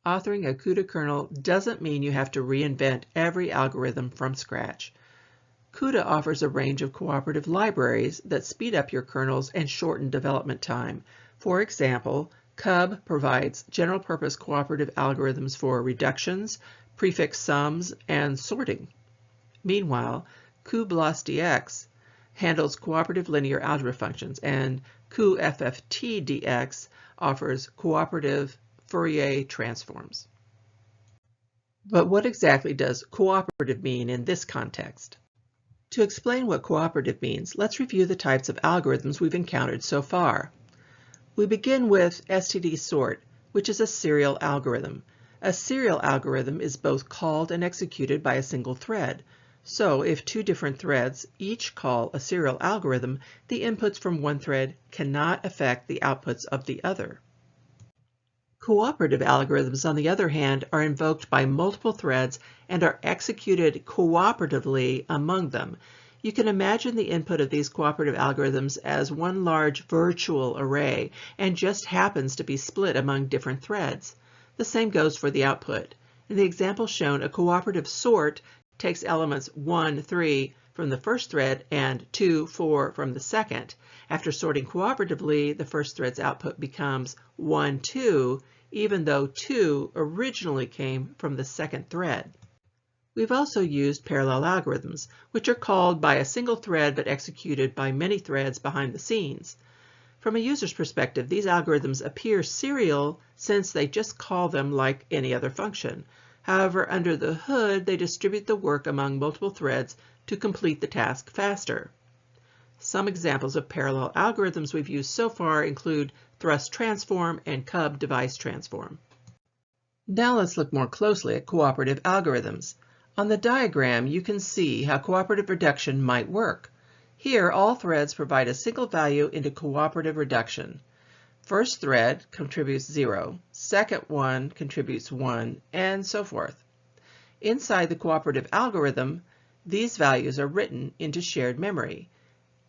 Authoring a CUDA kernel doesn't mean you have to reinvent every algorithm from scratch. CUDA offers a range of cooperative libraries that speed up your kernels and shorten development time. For example, Cub provides general-purpose cooperative algorithms for reductions, prefix sums, and sorting. Meanwhile, cuBLOSDX handles cooperative linear algebra functions, and cuFFTDX offers cooperative Fourier transforms. But what exactly does cooperative mean in this context? To explain what cooperative means, let's review the types of algorithms we've encountered so far. We begin with std sort, which is a serial algorithm. A serial algorithm is both called and executed by a single thread. So if two different threads each call a serial algorithm, the inputs from one thread cannot affect the outputs of the other. Cooperative algorithms, on the other hand, are invoked by multiple threads and are executed cooperatively among them. You can imagine the input of these cooperative algorithms as one large virtual array and just happens to be split among different threads. The same goes for the output. In the example shown, a cooperative sort takes elements 1, 3 from the first thread and 2, 4 from the second. After sorting cooperatively, the first thread's output becomes 1, 2, even though 2 originally came from the second thread. We've also used parallel algorithms, which are called by a single thread but executed by many threads behind the scenes. From a user's perspective, these algorithms appear serial since they just call them like any other function. However, under the hood, they distribute the work among multiple threads to complete the task faster. Some examples of parallel algorithms we've used so far include thrust transform and cub device transform. Now let's look more closely at cooperative algorithms. On the diagram, you can see how cooperative reduction might work. Here, all threads provide a single value into cooperative reduction. First thread contributes 0, second one contributes 1, and so forth. Inside the cooperative algorithm, these values are written into shared memory.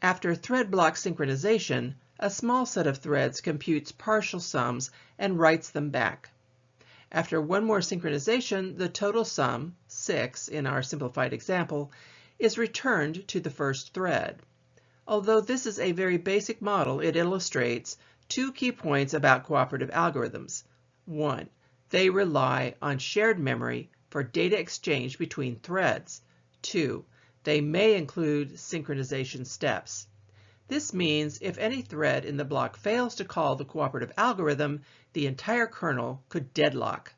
After thread block synchronization, a small set of threads computes partial sums and writes them back. After one more synchronization, the total sum, 6 in our simplified example, is returned to the first thread. Although this is a very basic model, it illustrates two key points about cooperative algorithms. 1. They rely on shared memory for data exchange between threads. 2. They may include synchronization steps. This means if any thread in the block fails to call the cooperative algorithm, the entire kernel could deadlock.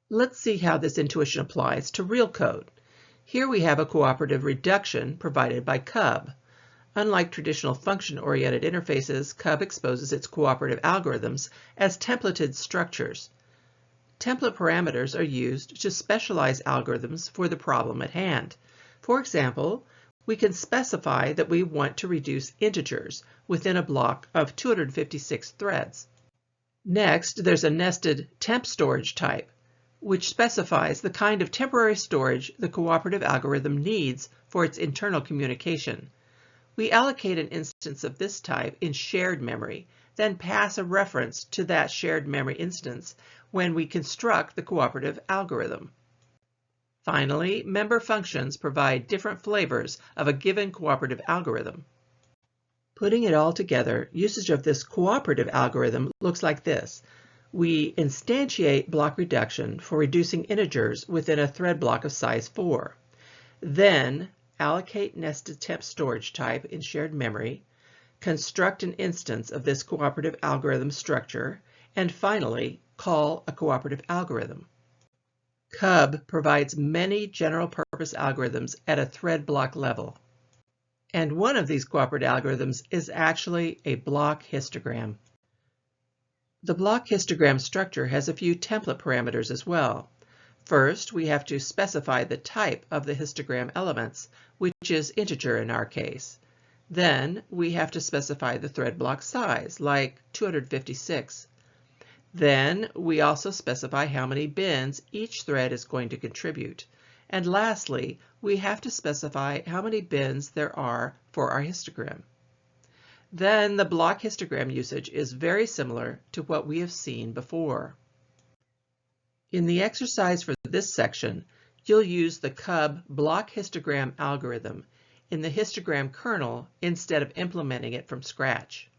Let's see how this intuition applies to real code. Here we have a cooperative reduction provided by cub. Unlike traditional function-oriented interfaces, cub exposes its cooperative algorithms as templated structures. Template parameters are used to specialize algorithms for the problem at hand. For example, we can specify that we want to reduce integers within a block of 256 threads. Next, there's a nested temp storage type, which specifies the kind of temporary storage the cooperative algorithm needs for its internal communication. We allocate an instance of this type in shared memory, then pass a reference to that shared memory instance when we construct the cooperative algorithm. Finally, member functions provide different flavors of a given cooperative algorithm. Putting it all together, usage of this cooperative algorithm looks like this. We instantiate block reduction for reducing integers within a thread block of size 4. Then, allocate nested temp storage type in shared memory, construct an instance of this cooperative algorithm structure, and finally, call a cooperative algorithm. Cub provides many general-purpose algorithms at a thread block level. And one of these cooperative algorithms is actually a block histogram. The block histogram structure has a few template parameters as well. First, we have to specify the type of the histogram elements, which is integer in our case. Then, we have to specify the thread block size, like 256. Then, we also specify how many bins each thread is going to contribute. And lastly, we have to specify how many bins there are for our histogram. Then, the block histogram usage is very similar to what we have seen before. In the exercise for this section, you'll use the Cub block histogram algorithm in the histogram kernel instead of implementing it from scratch.